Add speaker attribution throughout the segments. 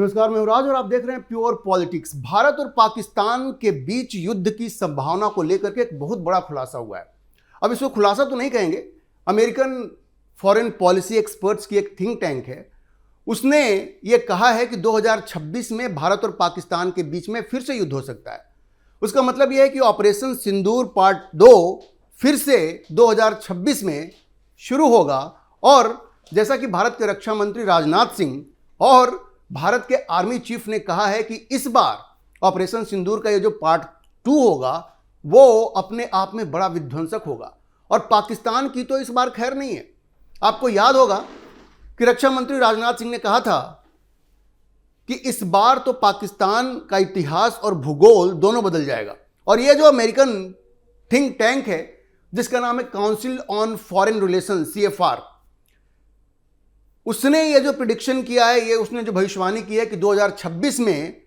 Speaker 1: नमस्कार, मैं युवराज और आप देख रहे हैं प्योर पॉलिटिक्स। भारत और पाकिस्तान के बीच युद्ध की संभावना को लेकर के एक बहुत बड़ा खुलासा हुआ है। अब इसको खुलासा तो नहीं कहेंगे, अमेरिकन फॉरेन पॉलिसी एक्सपर्ट्स की एक थिंक टैंक है, उसने ये कहा है कि 2026 में भारत और पाकिस्तान के बीच में फिर से युद्ध हो सकता है। उसका मतलब यह है कि ऑपरेशन सिंदूर पार्ट 2 फिर से 2026 में शुरू होगा। और जैसा कि भारत के रक्षा मंत्री राजनाथ सिंह और भारत के आर्मी चीफ ने कहा है कि इस बार ऑपरेशन सिंदूर का ये जो पार्ट 2 होगा वो अपने आप में बड़ा विध्वंसक होगा। और पाकिस्तान की तो इस बार खैर नहीं है। आपको याद होगा कि रक्षा मंत्री राजनाथ सिंह ने कहा था कि इस बार तो पाकिस्तान का इतिहास और भूगोल दोनों बदल जाएगा। और ये जो अमेरिकन थिंक टैंक है जिसका नाम है council on foreign relation CFR, उसने ये जो प्रिडिक्शन किया है, ये उसने जो भविष्यवाणी की है कि 2026 में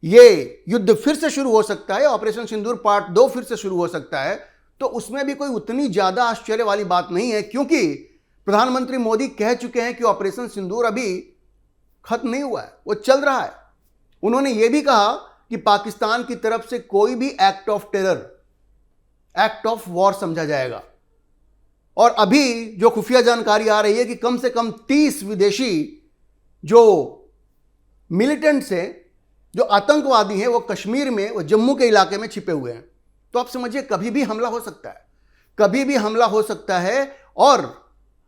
Speaker 1: ये युद्ध फिर से शुरू हो सकता है, ऑपरेशन सिंदूर पार्ट 2 फिर से शुरू हो सकता है। तो उसमें भी कोई उतनी ज्यादा आश्चर्य वाली बात नहीं है, क्योंकि प्रधानमंत्री मोदी कह चुके हैं कि ऑपरेशन सिंदूर अभी खत्म नहीं हुआ है, वो चल रहा है। उन्होंने ये भी कहा कि पाकिस्तान की तरफ से कोई भी act of terror, act of war समझा जाएगा। और अभी जो खुफिया जानकारी आ रही है कि कम से कम 30 विदेशी जो मिलिटेंट्स हैं, जो आतंकवादी हैं, वो कश्मीर में, वो जम्मू के इलाके में छिपे हुए हैं। तो आप समझिए कभी भी हमला हो सकता है, कभी भी हमला हो सकता है। और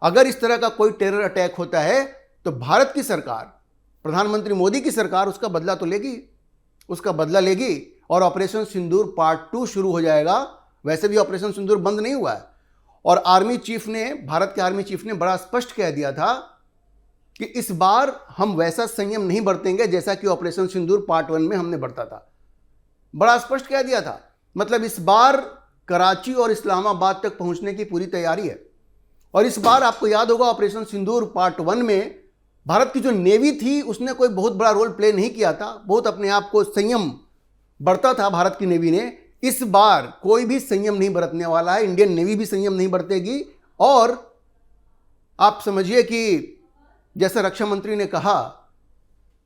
Speaker 1: अगर इस तरह का कोई टेरर अटैक होता है तो भारत की सरकार, प्रधानमंत्री मोदी की सरकार उसका बदला तो लेगी, उसका बदला लेगी और ऑपरेशन सिंदूर पार्ट 2 शुरू हो जाएगा। वैसे भी ऑपरेशन सिंदूर बंद नहीं हुआ है। और आर्मी चीफ ने, भारत के आर्मी चीफ ने बड़ा स्पष्ट कह दिया था कि इस बार हम वैसा संयम नहीं बरतेंगे जैसा कि ऑपरेशन सिंदूर पार्ट 1 में हमने बरता था। बड़ा स्पष्ट कह दिया था। मतलब इस बार कराची और इस्लामाबाद तक पहुंचने की पूरी तैयारी है। और इस बार आपको याद होगा ऑपरेशन सिंदूर पार्ट 1 में भारत की जो नेवी थी उसने कोई बहुत बड़ा रोल प्ले नहीं किया था, बहुत अपने आप को संयम बरता था भारत की नेवी ने। इस बार कोई भी संयम नहीं बरतने वाला है, इंडियन नेवी भी संयम नहीं बरतेगी। और आप समझिए कि जैसा रक्षा मंत्री ने कहा,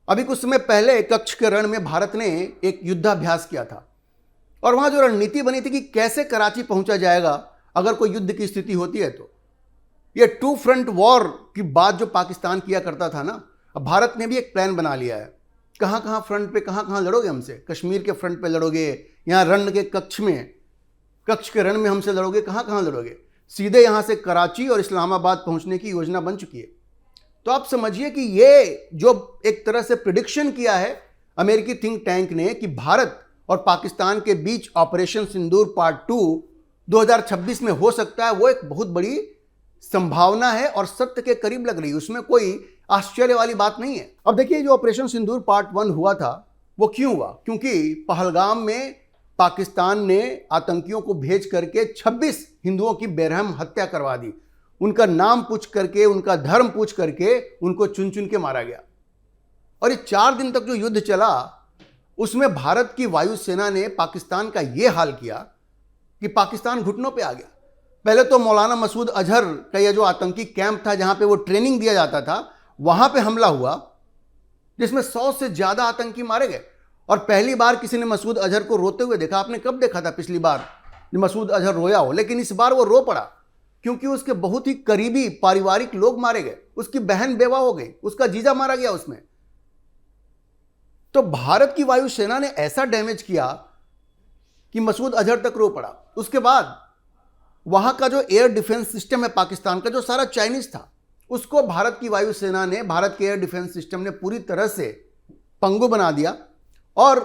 Speaker 1: अभी कुछ समय पहले कच्छ के रण में भारत ने एक युद्धाभ्यास किया था और वहां जो रणनीति बनी थी कि कैसे कराची पहुंचा जाएगा अगर कोई युद्ध की स्थिति होती है। तो ये 2 फ्रंट वॉर की बात जो पाकिस्तान किया करता था ना, अब भारत ने भी एक प्लान बना लिया है। कहां कहां फ्रंट पे, कहां कहां लड़ोगे हमसे? कश्मीर के फ्रंट पे लड़ोगे, यहाँ रण के कच्छ में, कच्छ के रण में हमसे लड़ोगे, कहां कहां लड़ोगे? सीधे यहां से कराची और इस्लामाबाद पहुंचने की योजना बन चुकी है। तो आप समझिए कि ये जो एक तरह से प्रिडिक्शन किया है अमेरिकी थिंक टैंक ने कि भारत और पाकिस्तान के बीच ऑपरेशन सिंदूर पार्ट 2 2026 में हो सकता है, वो एक बहुत बड़ी संभावना है और सत्य के करीब लग रही है। उसमें कोई आश्चर्य वाली बात नहीं है। अब देखिए, जो ऑपरेशन सिंदूर पार्ट 1 हुआ था वो क्यों हुआ? क्योंकि पहलगाम में पाकिस्तान ने आतंकियों को भेज करके 26 हिंदुओं की बेरहम हत्या करवा दी। उनका नाम पूछ करके, उनका धर्म पूछ करके उनको चुन चुन के मारा गया। और ये 4 दिन तक जो युद्ध चला उसमें भारत की वायुसेना ने पाकिस्तान का ये हाल किया कि पाकिस्तान घुटनों पे आ गया। पहले तो मौलाना मसूद अजहर का यह जो आतंकी कैंप था जहां पे वो ट्रेनिंग दिया जाता था, वहां पे हमला हुआ जिसमें 100 से ज्यादा आतंकी मारे गए। और पहली बार किसी ने मसूद अजहर को रोते हुए देखा। आपने कब देखा था पिछली बार मसूद अजहर रोया हो? लेकिन इस बार वो रो पड़ा क्योंकि उसके बहुत ही करीबी पारिवारिक लोग मारे गए, उसकी बहन बेवा हो गई, उसका जीजा मारा गया उसमें। तो भारत की वायुसेना ने ऐसा डैमेज किया कि मसूद अजहर तक रो पड़ा। उसके बाद वहां का जो एयर डिफेंस सिस्टम है पाकिस्तान का, जो सारा चाइनीज था, उसको भारत की वायुसेना ने, भारत के एयर डिफेंस सिस्टम ने पूरी तरह से पंगु बना दिया। और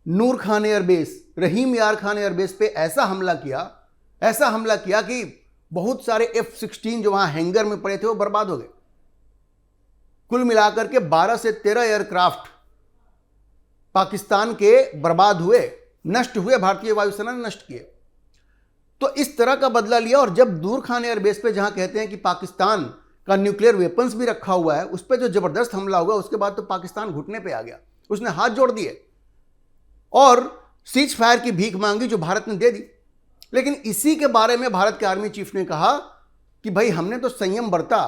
Speaker 1: नूर खान एयरबेस, रहीम यार खान एयरबेस पे ऐसा हमला किया कि बहुत सारे F-16 जो वहां हैंगर में पड़े थे वो बर्बाद हो गए। कुल मिलाकर के 12 से 13 एयरक्राफ्ट पाकिस्तान के बर्बाद हुए, नष्ट हुए, भारतीय वायुसेना ने नष्ट किए। तो इस तरह का बदला लिया। और जब नूर खान एयरबेस पे, जहां कहते हैं कि पाकिस्तान का न्यूक्लियर वेपन्स भी रखा हुआ है, उस पर जो जबरदस्त हमला हुआ, उसके बाद तो पाकिस्तान घुटने पे आ गया। उसने हाथ जोड़ दिए और सीज फायर की भीख मांगी जो भारत ने दे दी। लेकिन इसी के बारे में भारत के आर्मी चीफ ने कहा कि भाई हमने तो संयम बरता,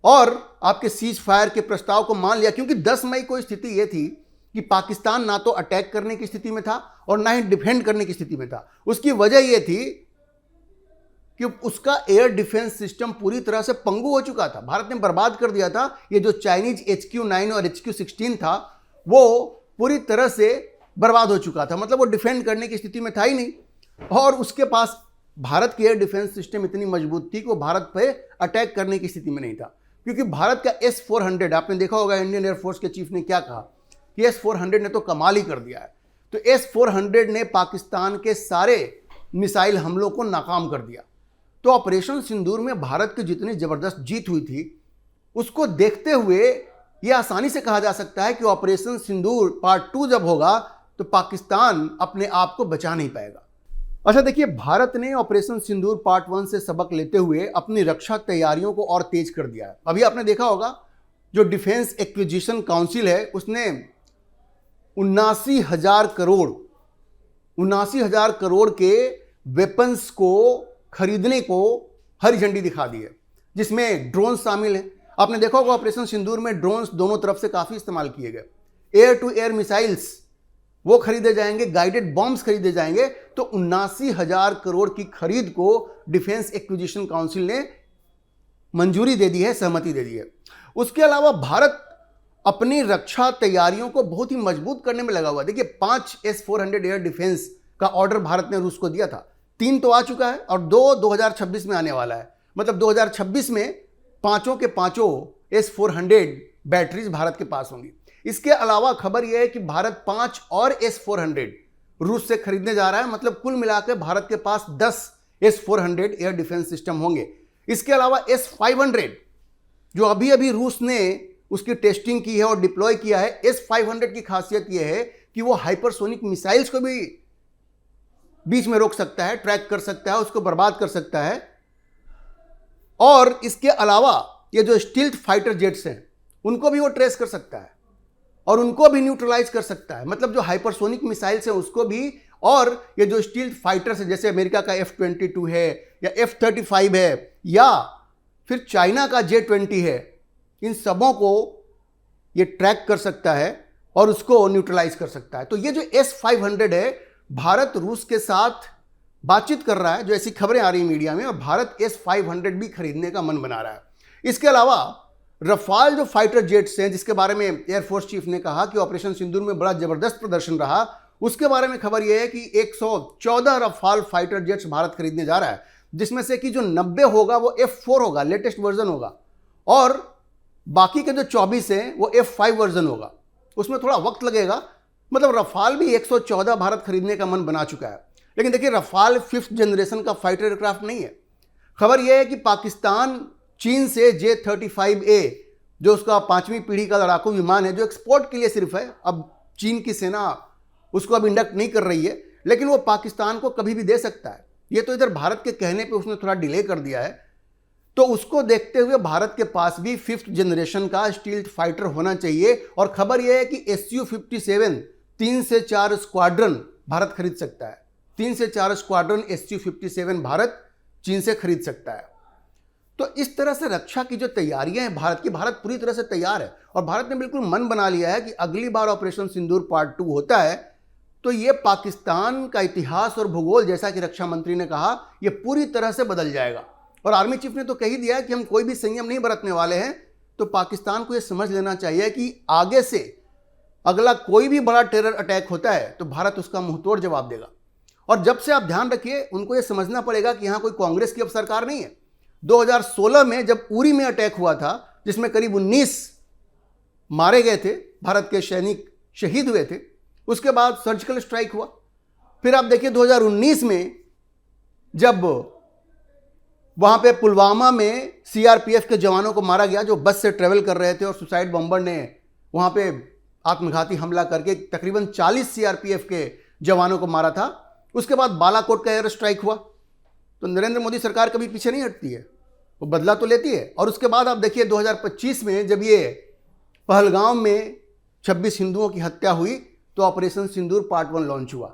Speaker 1: और आपके सीज फायर के प्रस्ताव को मान लिया, क्योंकि 10 मई को स्थिति यह थी कि पाकिस्तान ना तो अटैक करने की स्थिति में था और ना ही डिफेंड करने की स्थिति में था। उसकी वजह यह थी कि उसका एयर डिफेंस सिस्टम पूरी तरह से पंगु हो चुका था, भारत ने बर्बाद कर दिया था। ये जो चाइनीज HQ-9 और HQ-16 था वो पूरी तरह से बर्बाद हो चुका था, मतलब वो डिफेंड करने की स्थिति में था ही नहीं। और उसके पास भारत की एयर डिफेंस सिस्टम इतनी मजबूत थी कि वो भारत पे अटैक करने की स्थिति में नहीं था, क्योंकि भारत का S-400, आपने देखा होगा इंडियन एयरफोर्स के चीफ ने क्या कहा कि S-400 ने तो कमाल ही कर दिया है। तो S-400 ने पाकिस्तान के सारे मिसाइल हमलों को नाकाम कर दिया। तो ऑपरेशन सिंदूर में भारत की जितनी जबरदस्त जीत हुई थी, उसको देखते हुए यह आसानी से कहा जा सकता है कि ऑपरेशन सिंदूर पार्ट 2 जब होगा तो पाकिस्तान अपने आप को बचा नहीं पाएगा। अच्छा देखिए, भारत ने ऑपरेशन सिंदूर पार्ट 1 से सबक लेते हुए अपनी रक्षा तैयारियों को और तेज कर दिया है। अभी आपने देखा होगा जो डिफेंस एक्विजिशन काउंसिल है उसने 79,000 करोड़ के वेपन्स को खरीदने को हरी झंडी दिखा दी है, जिसमें ड्रोन शामिल है। आपने देखा होगा ऑपरेशन सिंदूर में ड्रोन्स दोनों तरफ से काफी इस्तेमाल किए गए। एयर टू एयर मिसाइल्स वो खरीदे जाएंगे, गाइडेड बॉम्ब्स खरीदे जाएंगे। तो 79,000 करोड़ की खरीद को डिफेंस एक्विजिशन काउंसिल ने मंजूरी दे दी है, सहमति दे दी है। उसके अलावा भारत अपनी रक्षा तैयारियों को बहुत ही मजबूत करने में लगा हुआ। देखिए 5 S-400 एयर डिफेंस का ऑर्डर भारत ने रूस को दिया था, 3 तो आ चुका है और 2 2026 में आने वाला है। मतलब 2026 में पांचों के पांचों S-400 बैटरीज भारत के पास होंगी। इसके अलावा खबर यह है कि भारत 5 और S-400 रूस से खरीदने जा रहा है। मतलब कुल मिलाकर भारत के पास 10 S-400 एयर डिफेंस सिस्टम होंगे। इसके अलावा S-500 जो अभी अभी रूस ने उसकी टेस्टिंग की है और डिप्लॉय किया है। S-500 की खासियत यह है कि वो हाइपरसोनिक मिसाइल्स को भी बीच में रोक सकता है, ट्रैक कर सकता है, उसको बर्बाद कर सकता है। और इसके अलावा ये जो स्टील्थ फाइटर जेट्स हैं उनको भी वो ट्रेस कर सकता है और उनको भी न्यूट्रलाइज कर सकता है। मतलब जो हाइपरसोनिक मिसाइल्स हैं उसको भी, और ये जो स्टील्थ फाइटर्स है जैसे अमेरिका का F-22 है या F-35 है या फिर चाइना का J-20 है, इन सबों को ये ट्रैक कर सकता है और उसको न्यूट्रलाइज कर सकता है। तो ये जो S-500 है, भारत रूस के साथ बातचीत कर रहा है, जो ऐसी खबरें आ रही मीडिया में, और भारत S-500 भी खरीदने का मन बना रहा है। इसके अलावा रफाल जो फाइटर जेट्स हैं, जिसके बारे में एयरफोर्स चीफ ने कहा कि ऑपरेशन सिंदूर में बड़ा जबरदस्त प्रदर्शन रहा, उसके बारे में खबर यह है कि 114 रफाल फाइटर जेट्स भारत खरीदने जा रहा है, जिसमें से कि जो 90 होगा वो F-4 होगा, लेटेस्ट वर्जन होगा, और बाकी के जो 24 हैं वो F-5 वर्जन होगा। उसमें थोड़ा वक्त लगेगा। मतलब रफाल भी 114 भारत खरीदने का मन बना चुका है। लेकिन देखिए रफाल 5th जनरेशन का फाइटर एयरक्राफ्ट नहीं है। खबर यह है कि पाकिस्तान चीन से J-35A जो उसका 5वीं पीढ़ी का लड़ाकू विमान है, जो एक्सपोर्ट के लिए सिर्फ है, अब चीन की सेना उसको अब इंडक्ट नहीं कर रही है, लेकिन वो पाकिस्तान को कभी भी दे सकता है। ये तो इधर भारत के कहने पे उसने थोड़ा डिले कर दिया है। तो उसको देखते हुए भारत के पास भी 5th जनरेशन का स्टील्थ फाइटर होना चाहिए। और खबर यह है कि Su-57 3 से 4 स्क्वाड्रन भारत खरीद सकता है। 3 से 4 स्क्वाड्रन Su-57 भारत चीन से खरीद सकता है। तो इस तरह से रक्षा की जो तैयारियां हैं भारत की, भारत पूरी तरह से तैयार है और भारत ने बिल्कुल मन बना लिया है कि अगली बार ऑपरेशन सिंदूर पार्ट 2 होता है तो ये पाकिस्तान का इतिहास और भूगोल, जैसा कि रक्षा मंत्री ने कहा, ये पूरी तरह से बदल जाएगा। और आर्मी चीफ ने तो कह ही दिया है कि हम कोई भी संयम नहीं बरतने वाले हैं। तो पाकिस्तान को यह समझ लेना चाहिए कि आगे से अगला कोई भी बड़ा टेरर अटैक होता है तो भारत उसका मुंहतोड़ जवाब देगा। और जब से आप ध्यान रखिए, उनको यह समझना पड़ेगा कि यहां कोई कांग्रेस की अब सरकार नहीं है। 2016 में जब उरी में अटैक हुआ था, जिसमें करीब 19 मारे गए थे, भारत के सैनिक शहीद हुए थे, उसके बाद सर्जिकल स्ट्राइक हुआ। फिर आप देखिए 2019 में जब वहां पे पुलवामा में CRPF के जवानों को मारा गया जो बस से ट्रेवल कर रहे थे और सुसाइड बॉम्बर ने वहां पे आत्मघाती हमला करके तकरीबन 40 CRPF के जवानों को मारा था। उसके बाद बालाकोट का एयर स्ट्राइक हुआ। तो नरेंद्र मोदी सरकार कभी पीछे नहीं हटती है, वो बदला तो लेती है। और उसके बाद आप देखिए 2025 में जब ये पहलगाम में 26 हिंदुओं की हत्या हुई तो ऑपरेशन सिंदूर पार्ट 1 लॉन्च हुआ।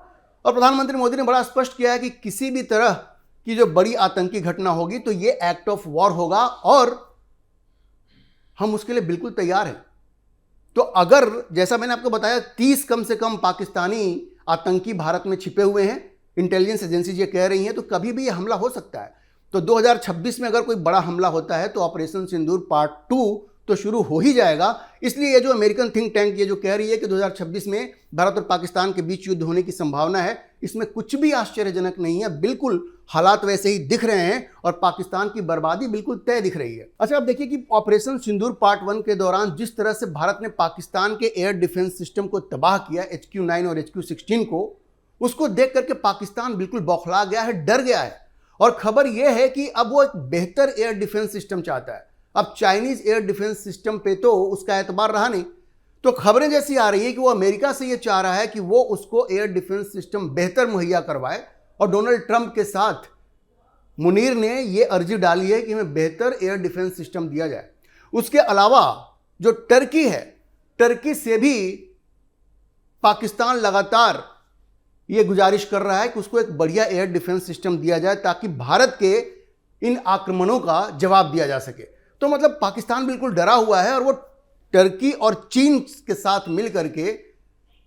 Speaker 1: और प्रधानमंत्री मोदी ने बड़ा स्पष्ट किया है कि किसी भी तरह की जो बड़ी आतंकी घटना होगी तो ये एक्ट ऑफ वॉर होगा और हम उसके लिए बिल्कुल तैयार हैं। तो अगर जैसा मैंने आपको बताया 30 कम से कम पाकिस्तानी आतंकी भारत में छिपे हुए हैं, इंटेलिजेंस एजेंसीज ये कह रही हैं, तो कभी भी ये हमला हो सकता है। तो 2026 में अगर कोई बड़ा हमला होता है तो ऑपरेशन सिंदूर पार्ट 2 तो शुरू हो ही जाएगा। इसलिए ये जो अमेरिकन थिंक टैंक ये जो कह रही है कि 2026 में भारत और पाकिस्तान के बीच युद्ध होने की संभावना है, इसमें कुछ भी आश्चर्यजनक नहीं है। बिल्कुल हालात वैसे ही दिख रहे हैं और पाकिस्तान की बर्बादी बिल्कुल तय दिख रही है। अच्छा, अब देखिए कि ऑपरेशन सिंदूर पार्ट 1 के दौरान जिस तरह से भारत ने पाकिस्तान के एयर डिफेंस सिस्टम को तबाह किया, HQ-9 और HQ-16 को, उसको देख करके पाकिस्तान बिल्कुल बौखला गया है, डर गया है। और खबर यह है कि अब वो एक बेहतर एयर डिफेंस सिस्टम चाहता है। अब चाइनीज एयर डिफेंस सिस्टम पे तो उसका एतबार रहा नहीं, तो खबरें जैसी आ रही है कि वो अमेरिका से ये चाह रहा है कि वो उसको एयर डिफेंस सिस्टम बेहतर मुहैया करवाए। और डोनाल्ड ट्रंप के साथ मुनीर ने ये अर्जी डाली है कि हमें बेहतर एयर डिफेंस सिस्टम दिया जाए। उसके अलावा जो टर्की है, टर्की से भी पाकिस्तान लगातार ये गुजारिश कर रहा है कि उसको एक बढ़िया एयर डिफेंस सिस्टम दिया जाए ताकि भारत के इन आक्रमणों का जवाब दिया जा सके। तो मतलब पाकिस्तान बिल्कुल डरा हुआ है और वो टर्की और चीन के साथ मिल करके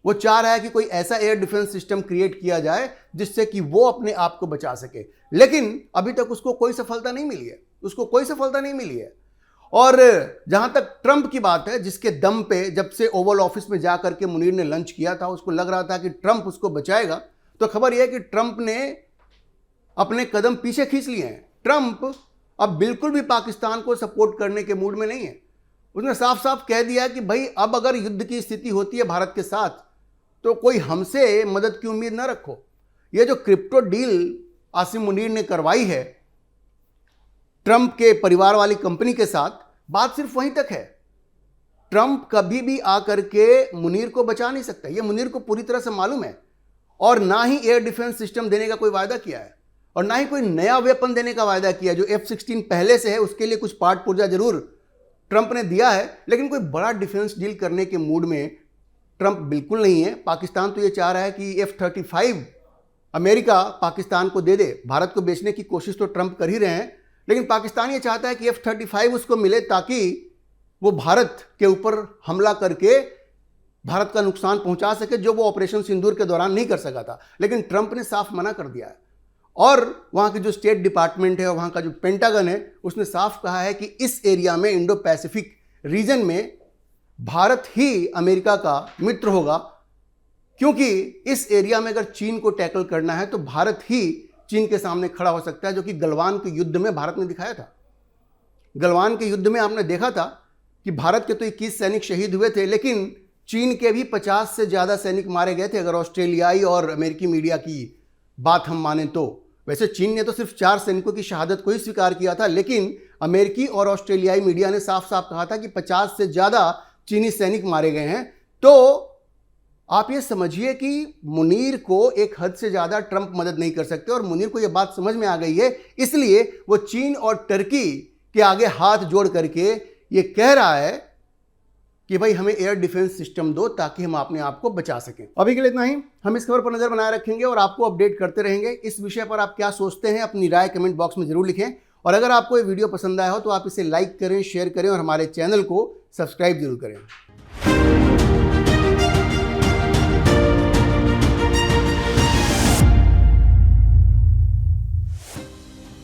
Speaker 1: वो चाह रहा है कि कोई ऐसा एयर डिफेंस सिस्टम क्रिएट किया जाए जिससे कि वो अपने आप को बचा सके। लेकिन अभी तक उसको कोई सफलता नहीं मिली है, उसको कोई सफलता नहीं मिली है। और जहां तक ट्रंप की बात है, जिसके दम पे जब से ओवल ऑफिस में जाकर के मुनीर ने लंच किया था, उसको लग रहा था कि ट्रंप उसको बचाएगा, तो खबर यह है कि ट्रंप ने अपने कदम पीछे खींच लिए हैं। ट्रंप अब बिल्कुल भी पाकिस्तान को सपोर्ट करने के मूड में नहीं है। उसने साफ साफ कह दिया कि भाई अब अगर युद्ध की स्थिति होती है भारत के साथ तो कोई हमसे मदद की उम्मीद ना रखो। ये जो क्रिप्टो डील आसिम मुनीर ने करवाई है ट्रंप के परिवार वाली कंपनी के साथ, बात सिर्फ वहीं तक है। ट्रंप कभी भी आकर के मुनीर को बचा नहीं सकता, ये मुनीर को पूरी तरह से मालूम है। और ना ही एयर डिफेंस सिस्टम देने का कोई वायदा किया है और ना ही कोई नया वेपन देने का वायदा किया। जो F-16 पहले से है उसके लिए कुछ पार्ट पुर्जा जरूर ट्रंप ने दिया है, लेकिन कोई बड़ा डिफेंस डील करने के मूड में ट्रंप बिल्कुल नहीं है। पाकिस्तान तो ये चाह रहा है कि F-35 अमेरिका पाकिस्तान को दे दे। भारत को बेचने की कोशिश तो ट्रंप कर ही रहे हैं, लेकिन पाकिस्तान ये चाहता है कि F-35 उसको मिले ताकि वो भारत के ऊपर हमला करके भारत का नुकसान पहुंचा सके, जो वो ऑपरेशन सिंदूर के दौरान नहीं कर सका था। लेकिन ट्रंप ने साफ मना कर दिया है। और वहां की जो स्टेट डिपार्टमेंट है और वहां का जो पेंटागन है, उसने साफ कहा है कि इस एरिया में, इंडो पैसिफिक रीजन में, भारत ही अमेरिका का मित्र होगा, क्योंकि इस एरिया में अगर चीन को टैकल करना है तो भारत ही चीन के सामने खड़ा हो सकता है, जो कि गलवान के युद्ध में भारत ने दिखाया था। गलवान के युद्ध में आपने देखा था कि भारत के तो 21 सैनिक शहीद हुए थे, लेकिन चीन के भी 50 से ज़्यादा सैनिक मारे गए थे, अगर ऑस्ट्रेलियाई और अमेरिकी मीडिया की बात हम माने तो। वैसे चीन ने तो सिर्फ 4 सैनिकों की शहादत को ही स्वीकार किया था, लेकिन अमेरिकी और ऑस्ट्रेलियाई मीडिया ने साफ साफ कहा था कि 50 से ज़्यादा चीनी सैनिक मारे गए हैं। तो आप ये समझिए कि मुनीर को एक हद से ज़्यादा ट्रंप मदद नहीं कर सकते, और मुनीर को ये बात समझ में आ गई है, इसलिए वो चीन और टर्की के आगे हाथ जोड़ करके ये कह रहा है कि भाई हमें एयर डिफेंस सिस्टम दो ताकि हम अपने आप को बचा सकें। अभी के लिए इतना ही। हम इस खबर पर नजर बनाए रखेंगे और आपको अपडेट करते रहेंगे। इस विषय पर आप क्या सोचते हैं, अपनी राय कमेंट बॉक्स में जरूर लिखें। और अगर आपको ये वीडियो पसंद आया हो तो आप इसे लाइक करें, शेयर करें और हमारे चैनल को सब्सक्राइब जरूर करें।